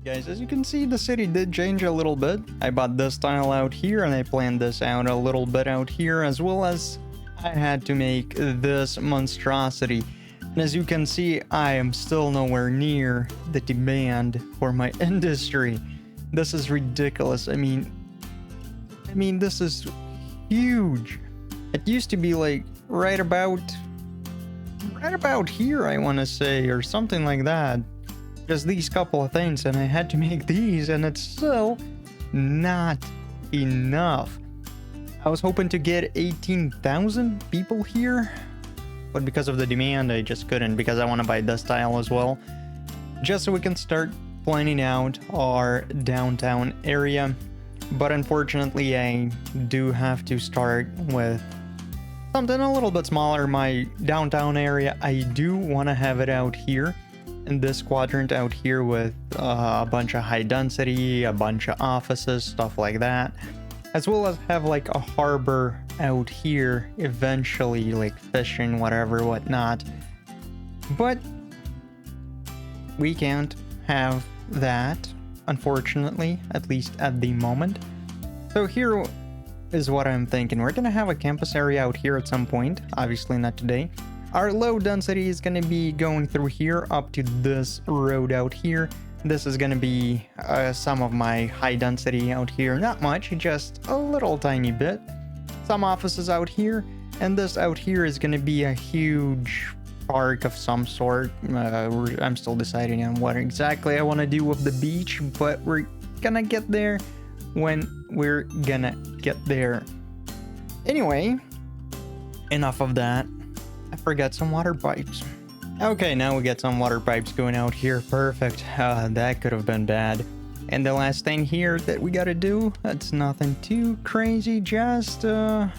Guys, as you can see, the city did change a little bit. I bought this tile out here and I planned this out a little bit out here, as well as I had to make this monstrosity. And as you can see, I am still nowhere near the demand for my industry. This is ridiculous. I mean, this is huge. It used to be like right about here, I want to say, or something like that. Just these couple of things, and I had to make these, and it's still not enough. I was hoping to get 18,000 people here, but because of the demand, I just couldn't, because I want to buy this tile as well, just so we can start planning out our downtown area. But unfortunately, I do have to start with something a little bit smaller. My downtown area, I do want to have it out here in this quadrant out here with a bunch of high density, a bunch of offices, stuff like that, as well as have like a harbor out here eventually, like fishing, whatever, whatnot. But we can't have that, unfortunately, at least at the moment. So here is what I'm thinking. We're gonna have a campus area out here at some point, obviously not today. Our low density is going to be going through here up to this road out here. This is going to be some of my high density out here. Not much, just a little tiny bit. Some offices out here. And this out here is going to be a huge park of some sort. I'm still deciding on what exactly I want to do with the beach, but we're going to get there when we're going to get there. Anyway, enough of that. I forgot some water pipes. Okay, now we get some water pipes going out here. Perfect. That could have been bad. And the last thing here that we gotta do, that's nothing too crazy, just a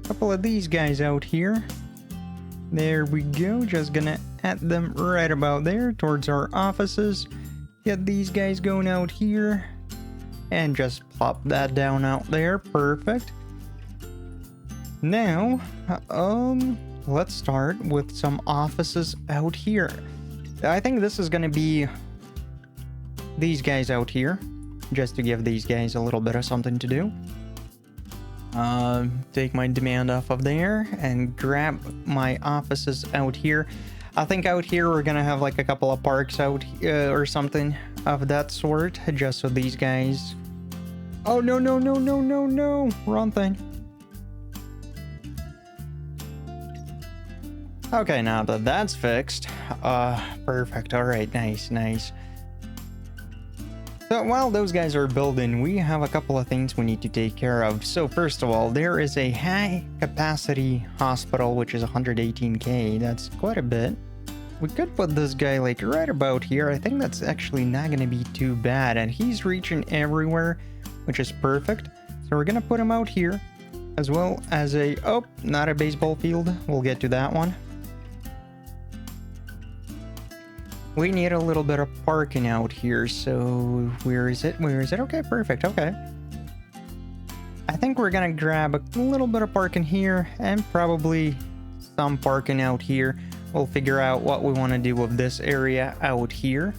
couple of these guys out here. There we go. Just gonna add them right about there towards our offices. Get these guys going out here. And just plop that down out there. Perfect. Now, let's start with some offices out here. I think this is gonna be these guys out here, just to give these guys a little bit of something to do. Take my demand off of there and grab my offices out here. I think out here we're gonna have like a couple of parks out or something of that sort, just so these guys... Oh, no, wrong thing. Okay, now that that's fixed, perfect. All right, nice. So while those guys are building, we have a couple of things we need to take care of. So first of all, there is a high capacity hospital, which is 118k. That's quite a bit. We could put this guy like right about here. I think that's actually not going to be too bad. And he's reaching everywhere, which is perfect. So we're going to put him out here, as well as a... Oh, not a baseball field. We'll get to that one. We need a little bit of parking out here, so where is it? Okay, perfect, okay. I think we're gonna grab a little bit of parking here and probably some parking out here. We'll figure out what we want to do with this area out here.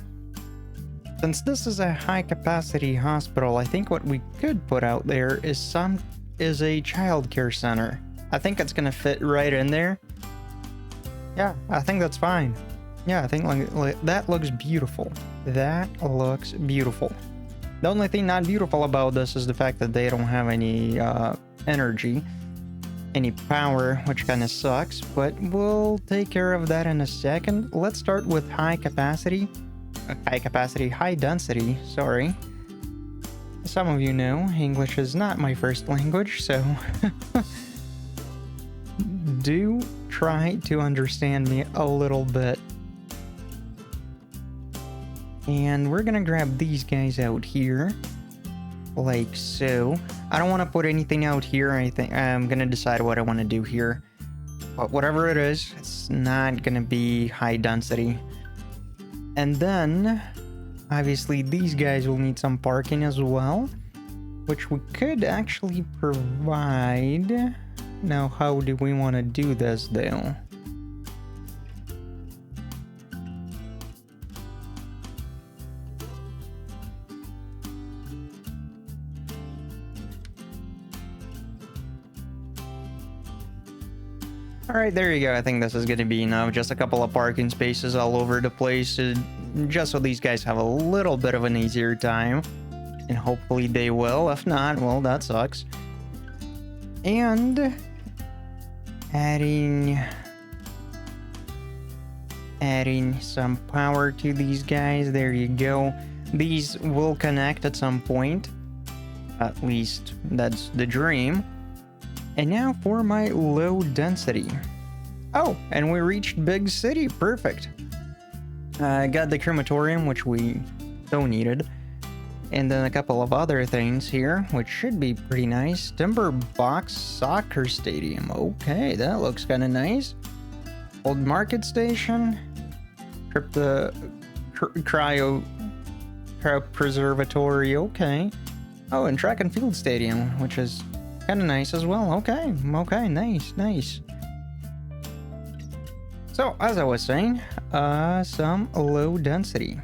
Since this is a high capacity hospital, I think what we could put out there is a childcare center. I think it's gonna fit right in there. Yeah, I think that's fine. Yeah, I think like that looks beautiful. That looks beautiful. The only thing not beautiful about this is the fact that they don't have any energy, any power, which kind of sucks, but we'll take care of that in a second. Let's start with high density, sorry. Some of you know English is not my first language, so do try to understand me a little bit. And we're gonna grab these guys out here, like so. I don't want to put anything out here. I think I'm gonna decide what I want to do here. But whatever it is, it's not gonna be high density. And then, obviously, these guys will need some parking as well, which we could actually provide. Now, how do we want to do this, though? All right, there you go. I think this is going to be enough. Just a couple of parking spaces all over the place, just so these guys have a little bit of an easier time. And hopefully they will. If not, well, that sucks. And adding some power to these guys. There you go. These will connect at some point. At least that's the dream. And now for my low density. Oh, and we reached big city. Perfect. I got the crematorium, which we so needed. And then a couple of other things here, which should be pretty nice. Timber Box Soccer Stadium. Okay, that looks kind of nice. Old Market Station. Cryo Preservatory. Okay. Oh, and Track and Field Stadium, which is kind of nice as well. Okay, nice. So, as I was saying, some low density.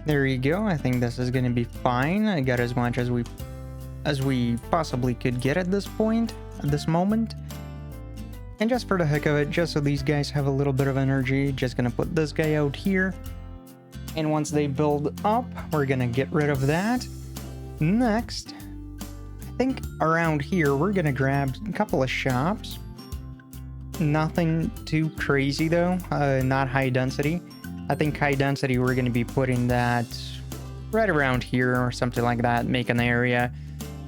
There you go. I think this is gonna be fine. I got as much as we possibly could get at this point, at this moment. And just for the heck of it, just so these guys have a little bit of energy, just gonna put this guy out here. And once they build up, we're gonna get rid of that. Next, I think around here, we're gonna grab a couple of shops. Nothing too crazy though, not high density. I think high density, we're gonna be putting that right around here or something like that, make an area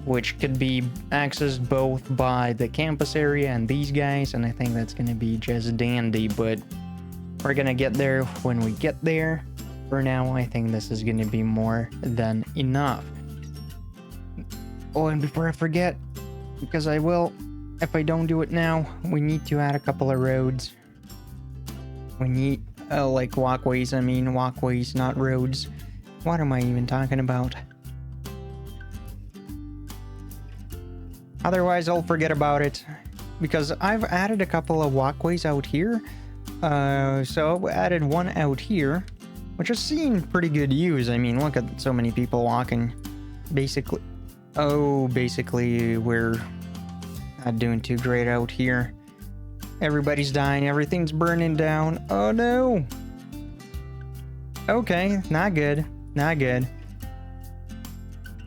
which could be accessed both by the campus area and these guys, and I think that's gonna be just dandy, but we're gonna get there when we get there. For now, I think this is gonna be more than enough. Oh, and before I forget, because I will, if I don't do it now, we need to add a couple of roads. We need, like walkways, walkways, not roads. What am I even talking about? Otherwise, I'll forget about it, because I've added a couple of walkways out here. So I added one out here, which has seen pretty good use. Look at so many people walking. Basically, we're not doing too great out here. Everybody's dying, everything's burning down. Oh no! Okay, not good.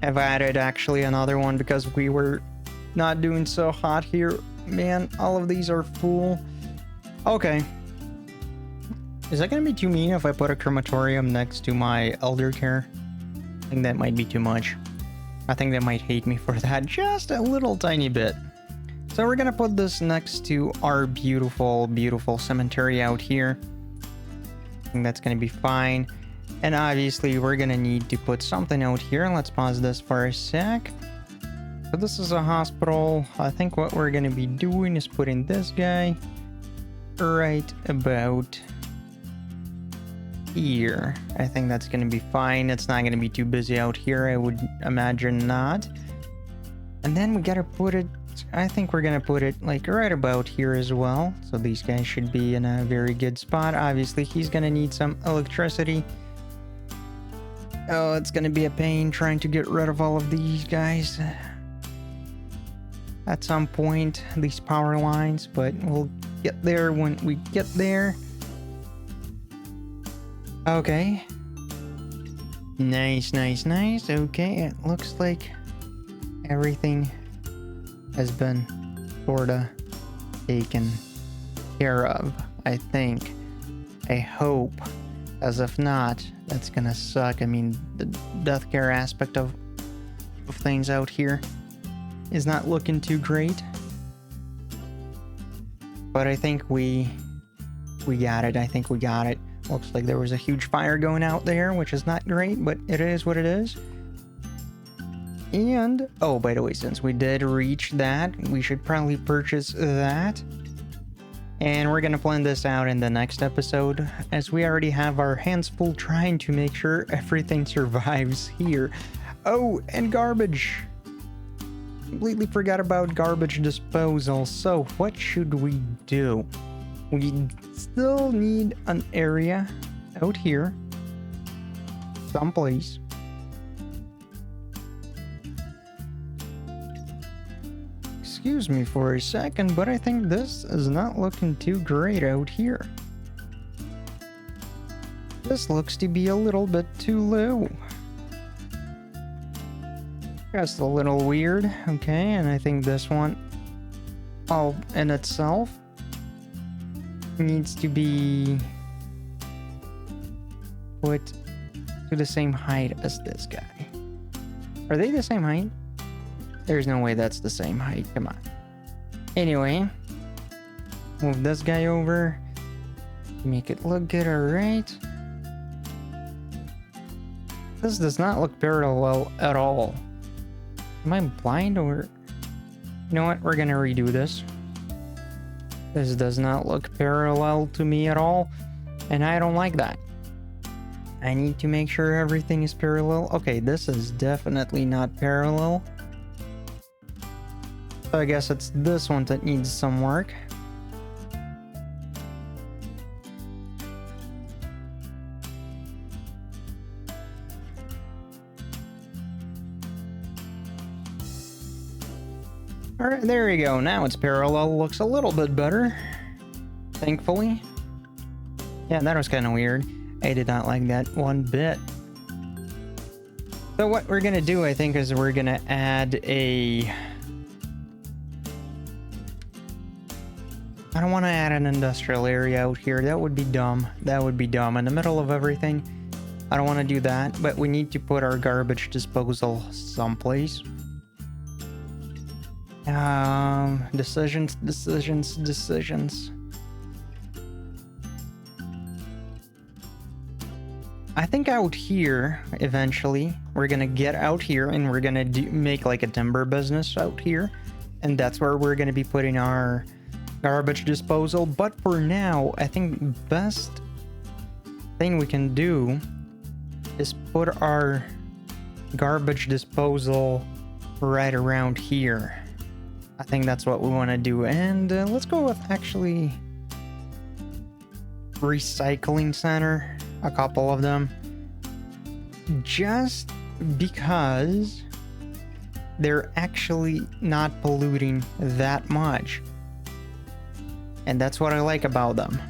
I've added actually another one because we were not doing so hot here. Man, all of these are full. Okay. Is that gonna be too mean if I put a crematorium next to my elder care? I think that might be too much. I think they might hate me for that just a little tiny bit. So we're gonna put this next to our beautiful, beautiful cemetery out here. I think that's gonna be fine. And obviously we're gonna need to put something out here. Let's pause this for a sec. So this is a hospital. I think what we're gonna be doing is putting this guy right about here. I think that's gonna be fine. It's not gonna be too busy out here, I would imagine not. And then we gotta put it, I think we're gonna put it like right about here as well. So these guys should be in a very good spot. Obviously he's gonna need some electricity. Oh, it's gonna be a pain trying to get rid of all of these guys at some point, these power lines, but we'll get there when we get there. Okay. Nice. Okay, it looks like everything has been sorta taken care of, I think. I hope. As if not, that's gonna suck. The death care aspect of things out here is not looking too great. But I think we got it. Looks like there was a huge fire going out there, which is not great, but it is what it is. And, oh, by the way, since we did reach that, we should probably purchase that. And we're gonna plan this out in the next episode, as we already have our hands full trying to make sure everything survives here. Oh, and garbage. Completely forgot about garbage disposal. So what should we do? We still need an area out here, someplace. excuse me for a second, but I think this is not looking too great out here. This looks to be a little bit too low. Just a little weird. Okay, and I think this one, all in itself, needs to be put to the same height as this guy. Are they the same height? There's no way that's the same height. Come on. Anyway, move this guy over. Make it look good, alright. This does not look parallel at all. Am I blind or... You know what? We're gonna redo this. This does not look parallel to me at all, and I don't like that. I need to make sure everything is parallel. Okay, this is definitely not parallel. So I guess it's this one that needs some work. Alright, there we go. Now it's parallel. Looks a little bit better. Thankfully. Yeah, that was kind of weird. I did not like that one bit. So what we're gonna do, I think, is we're gonna add a... I don't want to add an industrial area out here. That would be dumb. That would be dumb. In the middle of everything. I don't want to do that. But we need to put our garbage disposal someplace. Decisions. I think out here, eventually, we're gonna get out here and we're gonna make like a timber business out here. And that's where we're gonna be putting our garbage disposal. But for now, I think the best thing we can do is put our garbage disposal right around here. I think that's what we want to do. And let's go with actually recycling center, a couple of them, just because they're actually not polluting that much. And that's what I like about them.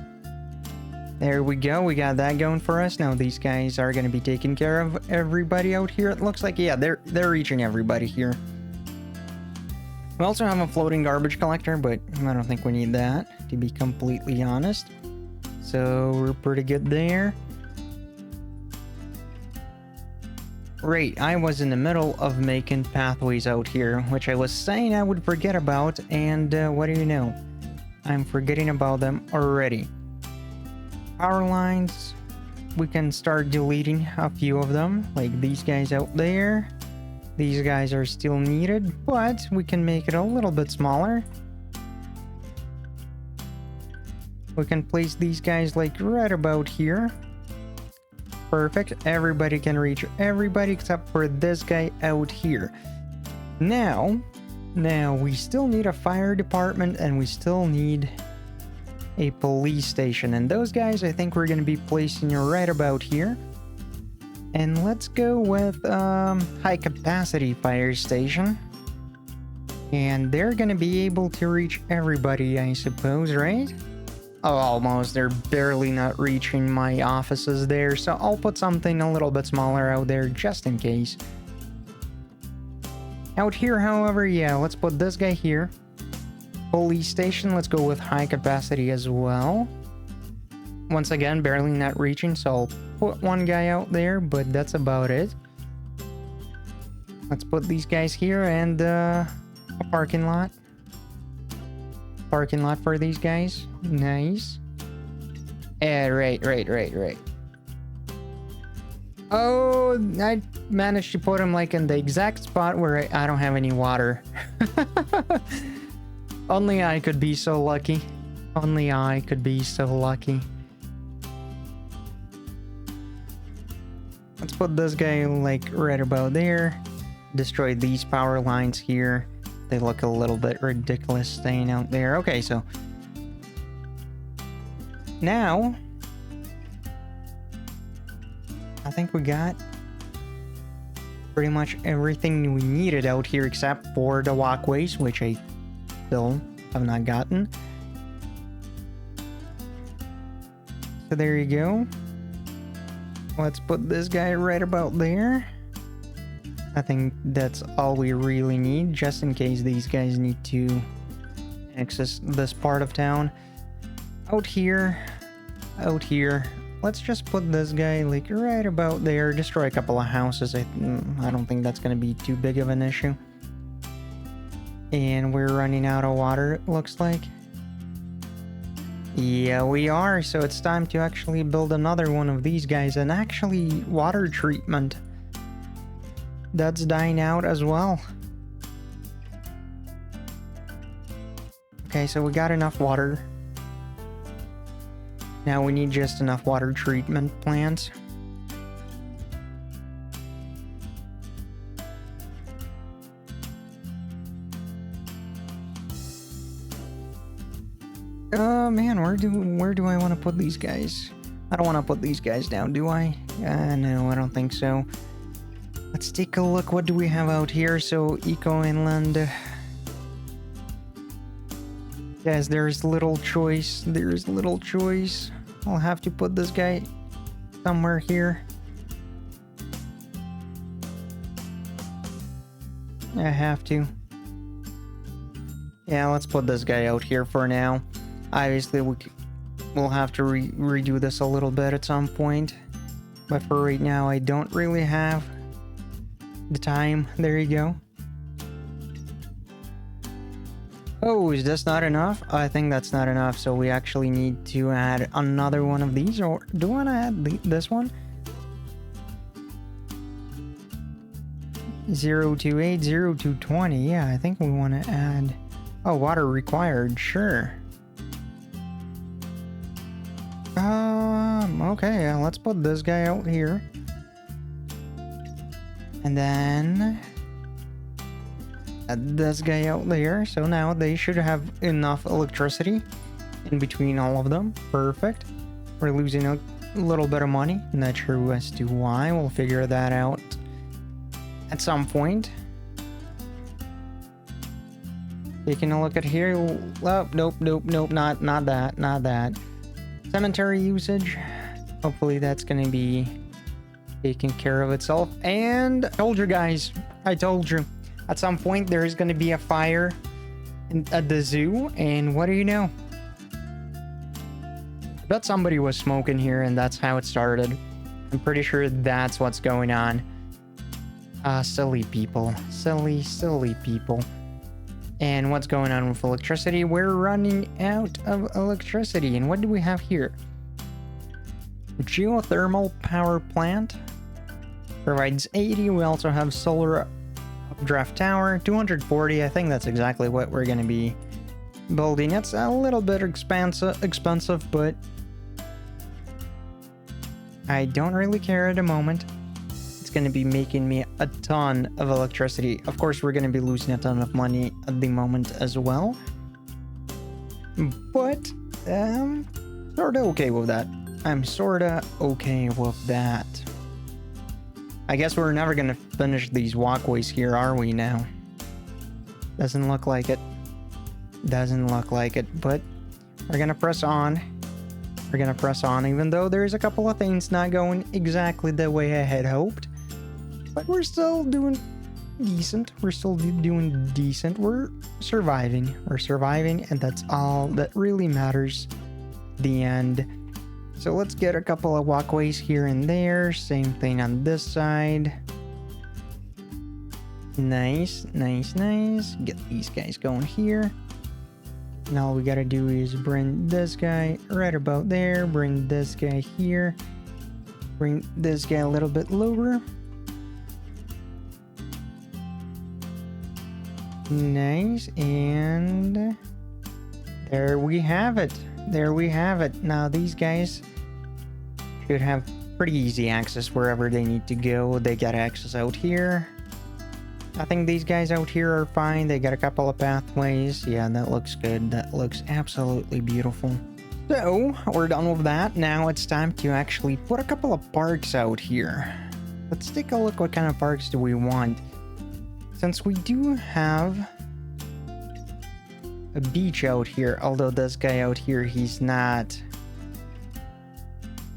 There we go. We got that going for us. Now these guys are going to be taking care of everybody out here. It looks like, yeah, they're reaching everybody here. We also have a floating garbage collector, but I don't think we need that, to be completely honest. So we're pretty good there. Right, I was in the middle of making pathways out here, which I was saying I would forget about, and what do you know? I'm forgetting about them already. Power lines, we can start deleting a few of them, like these guys out there. These guys are still needed, but we can make it a little bit smaller. We can place these guys like right about here. Perfect. Everybody can reach everybody except for this guy out here. Now we still need a fire department and we still need a police station. And those guys, I think we're going to be placing right about here. And let's go with high capacity fire station. And they're going to be able to reach everybody, I suppose, right? Oh, almost. They're barely not reaching my offices there. So I'll put something a little bit smaller out there just in case. Out here, however, yeah, let's put this guy here. Police station, let's go with high capacity as well. Once again, barely not reaching, so I'll put one guy out there, but that's about it. Let's put these guys here and a parking lot. Parking lot for these guys. Nice. Yeah, right. Oh, I managed to put him like in the exact spot where I don't have any water. Only I could be so lucky. Only I could be so lucky. Let's put this guy like right about there. Destroy these power lines here. They look a little bit ridiculous staying out there. Okay, so now I think we got pretty much everything we needed out here except for the walkways, which I still have not gotten. So there you go. Let's put this guy right about there. I think that's all we really need, just in case these guys need to access this part of town. Out here. Let's just put this guy like right about there. Destroy a couple of houses. I don't think that's gonna be too big of an issue. And we're running out of water, it looks like. Yeah, we are. So it's time to actually build another one of these guys, and actually water treatment. That's dying out as well. Okay, so we got enough water. Now we need just enough water treatment plants. Man, where do I want to put these guys? I don't want to put these guys down, do I? No, I don't think so. Let's take a look. What do we have out here? So, Eco Inland. Yes, there's little choice. I'll have to put this guy somewhere here. I have to. Yeah, let's put this guy out here for now. Obviously, we'll have to redo this a little bit at some point. But for right now, I don't really have the time. There you go. Oh, is this not enough? I think that's not enough, so we actually need to add another one of these. Or do I want to add this one? 028, 0220. Yeah, I think we want to add... Oh, water required. Sure. Okay, let's put this guy out here. And then add this guy out there. So now they should have enough electricity in between all of them. Perfect. We're losing a little bit of money. Not sure as to why. We'll figure that out at some point. Taking a look at here. Oh, nope, not that. Cemetery usage. Hopefully that's gonna be taking care of itself. And I told you guys, at some point there's gonna be a fire at the zoo, and what do you know? I bet somebody was smoking here and that's how it started. I'm pretty sure that's what's going on. Silly people. Silly people. And what's going on with electricity? We're running out of electricity. And what do we have here? Geothermal power plant provides 80. We also have solar updraft tower, 240. I think that's exactly what we're going to be building. It's a little bit expensive, but I don't really care at the moment. It's going to be making me a ton of electricity. Of course, we're going to be losing a ton of money at the moment as well. But, sort of okay with that. I'm sorta okay with that. I guess we're never gonna finish these walkways here, are we now? Doesn't look like it. But we're gonna press on. Even though there's a couple of things not going exactly the way I had hoped. But we're still doing decent. We're surviving. And that's all that really matters at the end. So let's get a couple of walkways here and there. Same thing on this side. Nice. Get these guys going here. And all we gotta do is bring this guy right about there. Bring this guy here. Bring this guy a little bit lower. Nice. And there we have it. Now these guys should have pretty easy access wherever they need to go. They got access out here. I think these guys out here are fine. They got a couple of pathways. Yeah, that looks good. That looks absolutely beautiful. So, we're done with that. Now it's time to actually put a couple of parks out here. Let's take a look. What kind of parks do we want? Since we do have a beach out here. Although this guy out here, he's not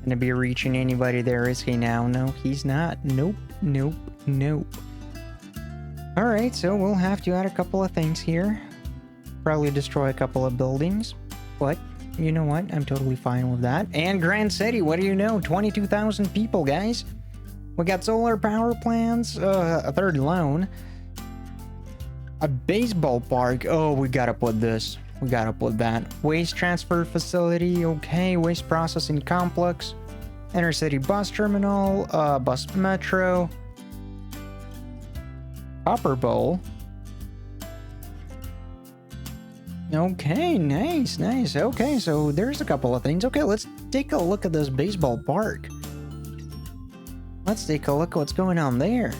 gonna be reaching anybody there, is he now? No, he's not. Nope, nope, nope. Alright, so we'll have to add a couple of things here. Probably destroy a couple of buildings. But, you know what? I'm totally fine with that. And Grand City, what do you know? 22,000 people, guys. We got solar power plants, a third loan. A baseball park. Oh, we gotta put this. We gotta put that. Waste transfer facility. Okay. Waste processing complex. Inner city bus terminal. Bus metro. Copper bowl. Okay, nice, nice. Okay, so there's a couple of things. Okay, let's take a look at this baseball park. Let's take a look at what's going on there.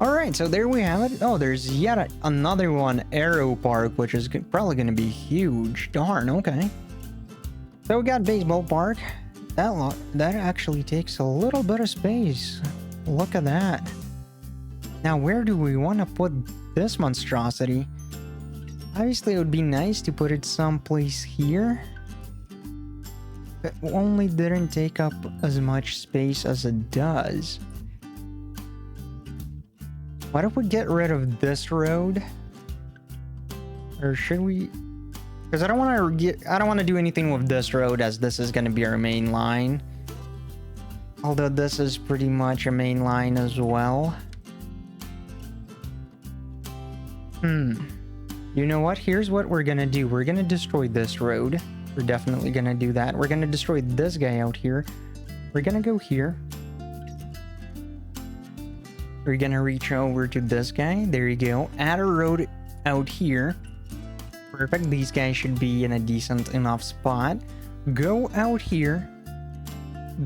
Alright, so there we have it. Oh, there's yet another one, Aero Park, which is probably going to be huge. Darn, okay. So we got baseball park. That actually takes a little bit of space. Look at that. Now, where do we want to put this monstrosity? Obviously, it would be nice to put it someplace here. It only didn't take up as much space as it does. What if we get rid of this road? Or should we? Because I don't want to do anything with this road, as this is going to be our main line. Although this is pretty much a main line as well. You know what? Here's what we're going to do. We're going to destroy this road. We're definitely going to do that. We're going to destroy this guy out here. We're going to go here. We're going to reach over to this guy. There you go. Add a road out here. Perfect. These guys should be in a decent enough spot. Go out here.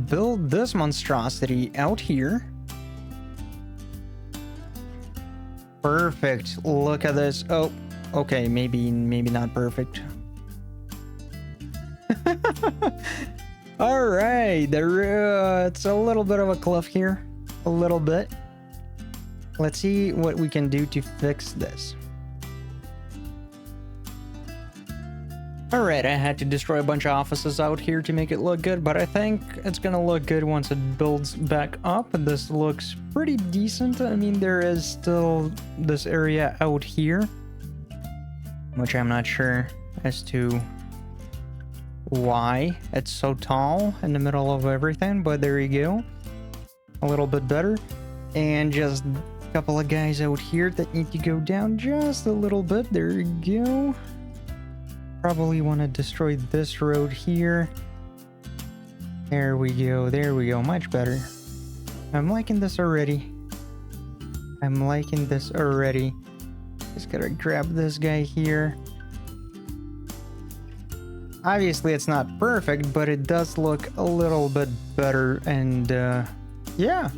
Build this monstrosity out here. Perfect. Look at this. Oh, okay. Maybe not perfect. All right. It's a little bit of a cliff here. A little bit. Let's see what we can do to fix this. Alright, I had to destroy a bunch of offices out here to make it look good, but I think it's gonna look good once it builds back up. This looks pretty decent. I mean, there is still this area out here, which I'm not sure as to why it's so tall in the middle of everything, but there you go. A little bit better. And just a couple of guys out here that need to go down just a little bit. There you go. Probably want to destroy this road here. There we go. There we go. Much better. I'm liking this already. I'm liking this already. Just gotta grab this guy here. Obviously, it's not perfect, but it does look a little bit better. And yeah.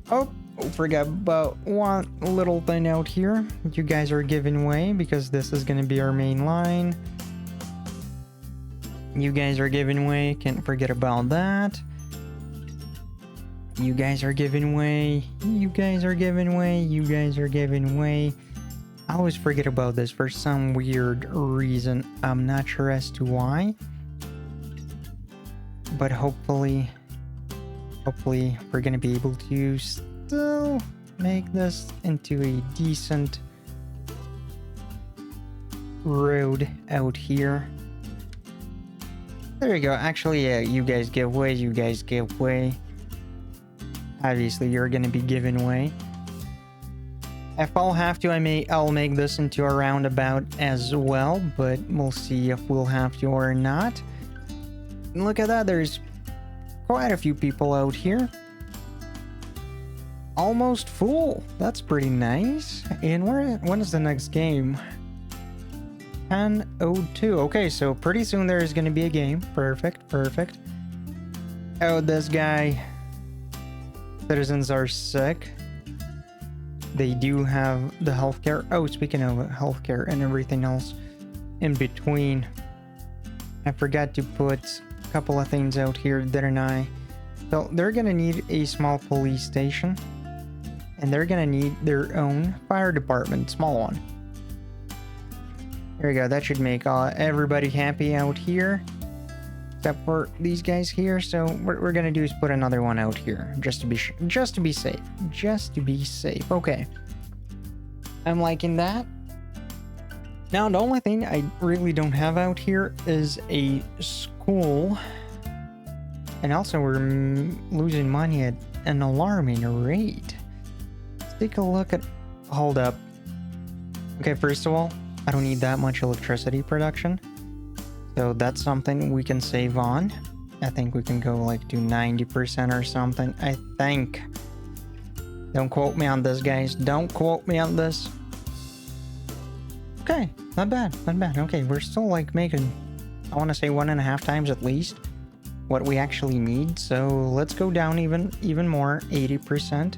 Oh. Forgot about one little thing out here. You guys are giving way because this is going to be our main line. You guys are giving way. Can't forget about that. You guys are giving way. You guys are giving way. You guys are giving way. I always forget about this for some weird reason. I'm not sure as to why. But hopefully we're going to be able to still make this into a decent road out here. There you go. Actually, yeah, you guys give way. You guys give way. Obviously, you're gonna be giving way. If I'll have to, I'll make this into a roundabout as well, but we'll see if we'll have to or not. And look at that. There's quite a few people out here. Almost full. That's pretty nice. And when is the next game? 10:02. Okay, so pretty soon there is going to be a game. Perfect, perfect. Oh, this guy. Citizens are sick. They do have the healthcare. Oh, speaking of healthcare and everything else in between, I forgot to put a couple of things out here, didn't I? So they're going to need a small police station. And they're gonna need their own fire department, small one. There we go. That should make everybody happy out here. Except for these guys here. So what we're gonna do is put another one out here. Just to be safe. Just to be safe. Okay. I'm liking that. Now, the only thing I really don't have out here is a school. And also, we're losing money at an alarming rate. Let's take a look at... Hold up. Okay, first of all, I don't need that much electricity production. So that's something we can save on. I think we can go like to 90% or something. I think. Don't quote me on this, guys. Don't quote me on this. Okay, not bad, not bad. Okay, we're still like making, I want to say 1.5 times at least what we actually need. So let's go down even more, 80%.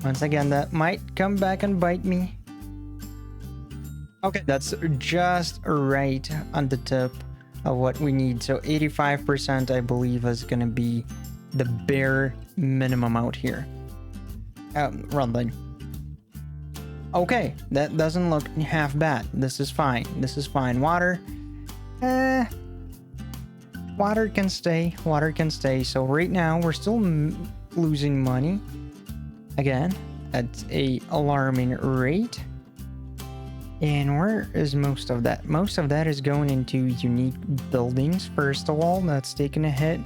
Once again, that might come back and bite me. Okay, that's just right on the tip of what we need. So 85%, I believe, is gonna be the bare minimum out here. Run then. Okay, that doesn't look half bad. This is fine. This is fine. Water. Water can stay. Water can stay. So right now, we're still losing money. Again, at a alarming rate. And where is most of that? Most of that is going into unique buildings, first of all. That's taking a hit.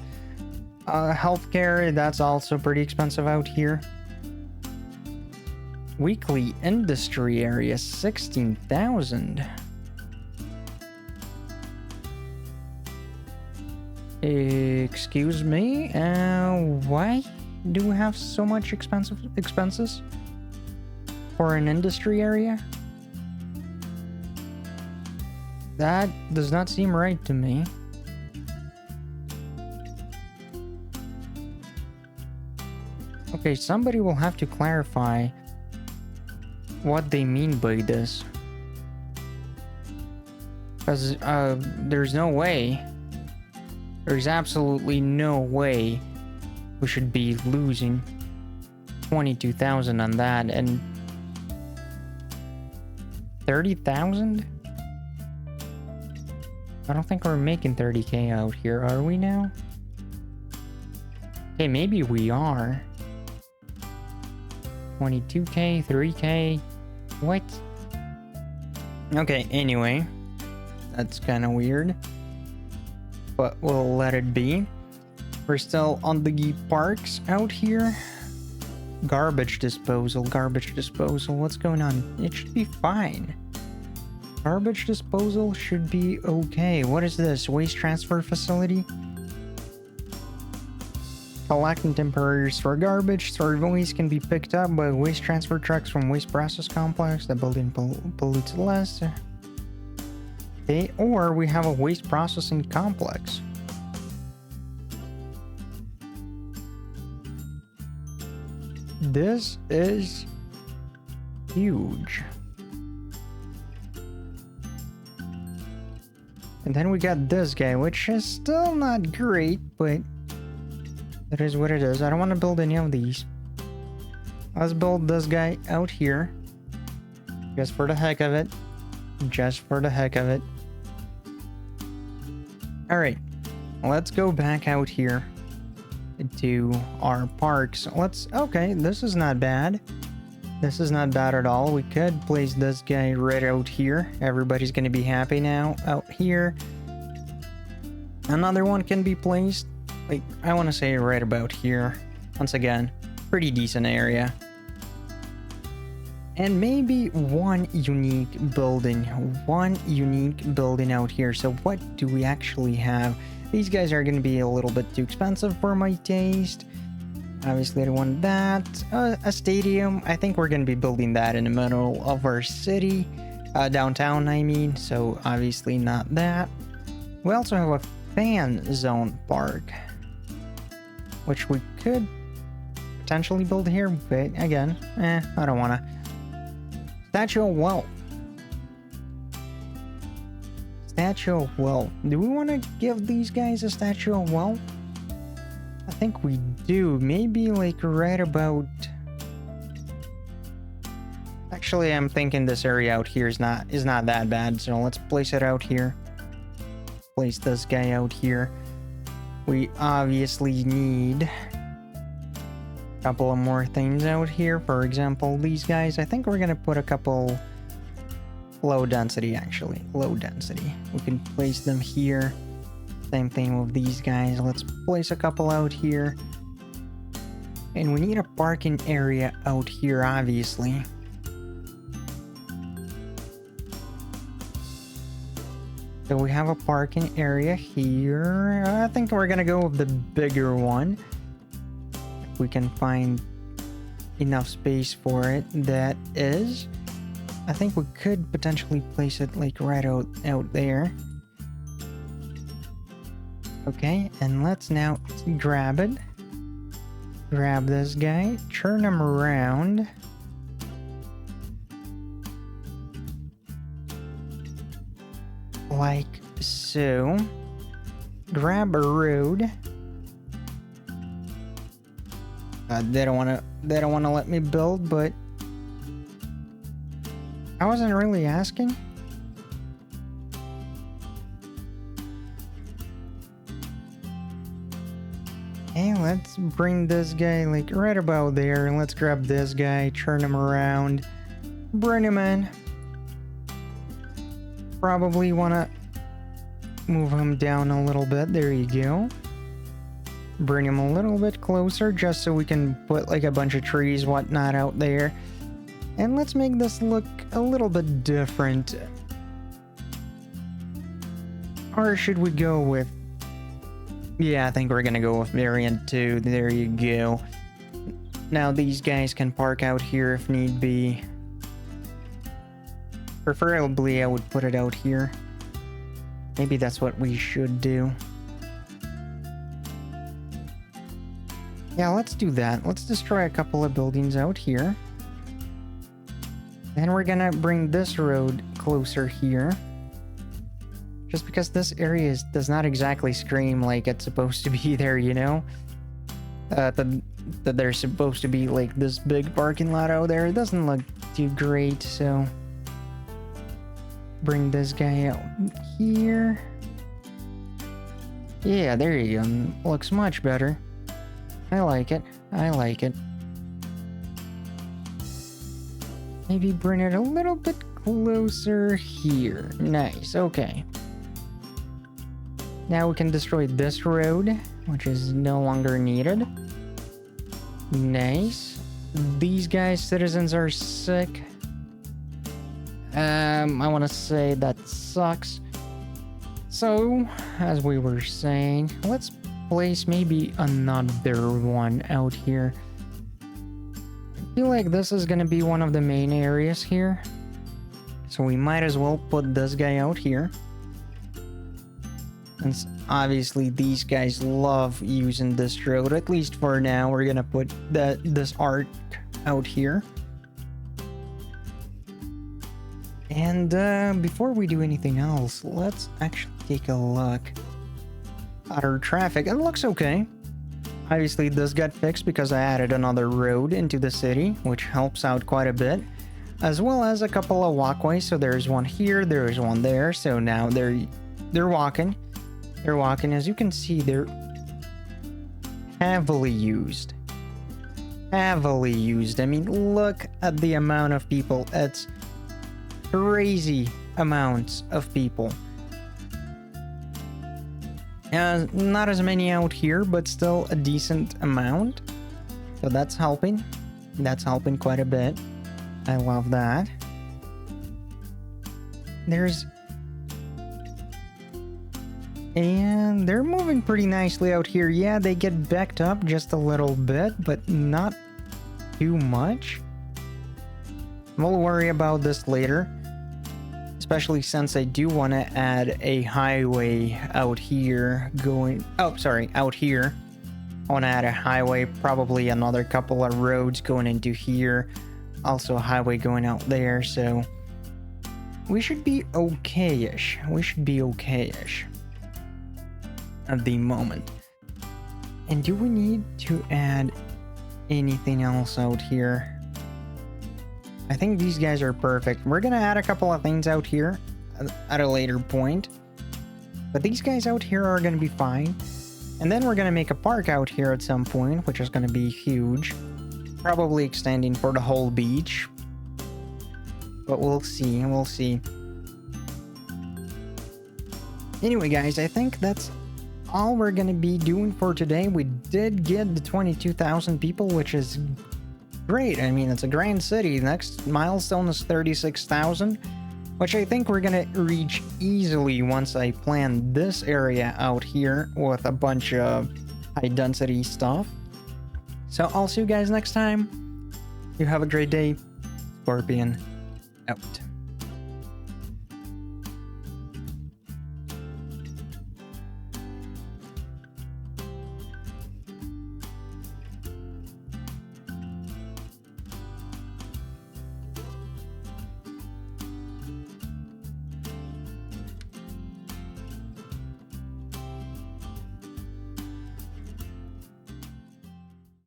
Healthcare, that's also pretty expensive out here. Weekly industry area, 16,000. Excuse me? Why do we have so much expenses for an industry area? That does not seem right to me. Okay, somebody will have to clarify what they mean by this. Because there's no way, there's absolutely no way we should be losing 22,000 on that. And 30,000? I don't think we're making 30k out here, are we now? Okay, maybe we are. 22k, 3k. What? Okay, anyway. That's kind of weird. But we'll let it be. We're still on the parks out here. Garbage disposal, garbage disposal. What's going on? It should be fine. Garbage disposal should be okay. What is this? Waste transfer facility? Collecting temporary store garbage. Stored waste can be picked up by waste transfer trucks from waste process complex. The building pollutes less. Okay, or we have a waste processing complex. This is huge. And then we got this guy, which is still not great, but it is what it is. I don't want to build any of these. Let's build this guy out here. Just for the heck of it. Just for the heck of it. Alright. Let's go back out here to our parks. Okay, this is not bad. This is not bad at all. We could place this guy right out here. Everybody's gonna be happy now out here. Another one can be placed, like, I want to say right about here. Once again, pretty decent area. And maybe one unique building out here. So what do we actually have? These guys are going to be a little bit too expensive for my taste. Obviously I don't want that. A stadium, I think we're going to be building that in the middle of our city. Downtown, I mean. So obviously not that. We also have a fan zone park, which we could potentially build here, but again, I don't want to. Statue of Wealth. Statue of Wealth. Do we want to give these guys a Statue of Wealth? I think we do. Maybe like right about Actually, I'm thinking this area out here is not that bad. So let's place it out here. Place this guy out here. We obviously need a couple of more things out here. For example, these guys. I think we're gonna put a couple low density, actually. Low density. We can place them here. Same thing with these guys. Let's place a couple out here. And we need a parking area out here, obviously. So we have a parking area here. I think we're gonna go with the bigger one. If we can find enough space for it, that is. I think we could potentially place it like right out there. Okay, and let's now grab it. Grab this guy, turn him around. Like so. Grab a road. They don't wanna let me build, but I wasn't really asking. Hey, let's bring this guy like right about there. And let's grab this guy, turn him around, bring him in. Probably want to move him down a little bit. There you go. Bring him a little bit closer just so we can put like a bunch of trees, whatnot out there. And let's make this look a little bit different. Or should we go with... Yeah, I think we're gonna go with variant 2. There you go. Now these guys can park out here if need be. Preferably I would put it out here. Maybe that's what we should do. Yeah, let's do that. Let's destroy a couple of buildings out here. Then we're gonna bring this road closer here. Just because this area does not exactly scream like it's supposed to be there, you know? That there's supposed to be like this big parking lot out there. It doesn't look too great, so... Bring this guy out here. Yeah, there you go. Looks much better. I like it. I like it. Maybe bring it a little bit closer here. Nice, okay. Now we can destroy this road, which is no longer needed. Nice. These guys, citizens, are sick. I want to say that sucks. So, as we were saying, let's place maybe another one out here. I feel like this is gonna be one of the main areas here. So we might as well put this guy out here. And obviously these guys love using this road, at least for now. We're gonna put this arc out here. And before we do anything else, let's actually take a look at our traffic. It looks okay. Obviously this got fixed because I added another road into the city, which helps out quite a bit, as well as a couple of walkways. So there's one here, there's one there. So now they're walking. They're walking. As you can see, they're heavily used. Heavily used. I mean, look at the amount of people. It's crazy amounts of people. Not as many out here, but still a decent amount. So that's helping. That's helping quite a bit. I love that. And they're moving pretty nicely out here. Yeah, they get backed up just a little bit, but not too much. We'll worry about this later. Especially since I do want to add a highway out here out here. I want to add a highway, probably another couple of roads going into here. Also a highway going out there, so we should be okay-ish. We should be okay-ish at the moment. And do we need to add anything else out here? I think these guys are perfect. We're gonna add a couple of things out here at a later point. But these guys out here are gonna be fine. And then we're gonna make a park out here at some point, which is gonna be huge. Probably extending for the whole beach. But we'll see, we'll see. Anyway, guys, I think that's all we're gonna be doing for today. We did get the 22,000 people, which is great. I mean, it's a grand city. The next milestone is 36,000, which I think we're gonna reach easily once I plan this area out here with a bunch of high density stuff. So I'll see you guys next time. You have a great day. Scorpion out.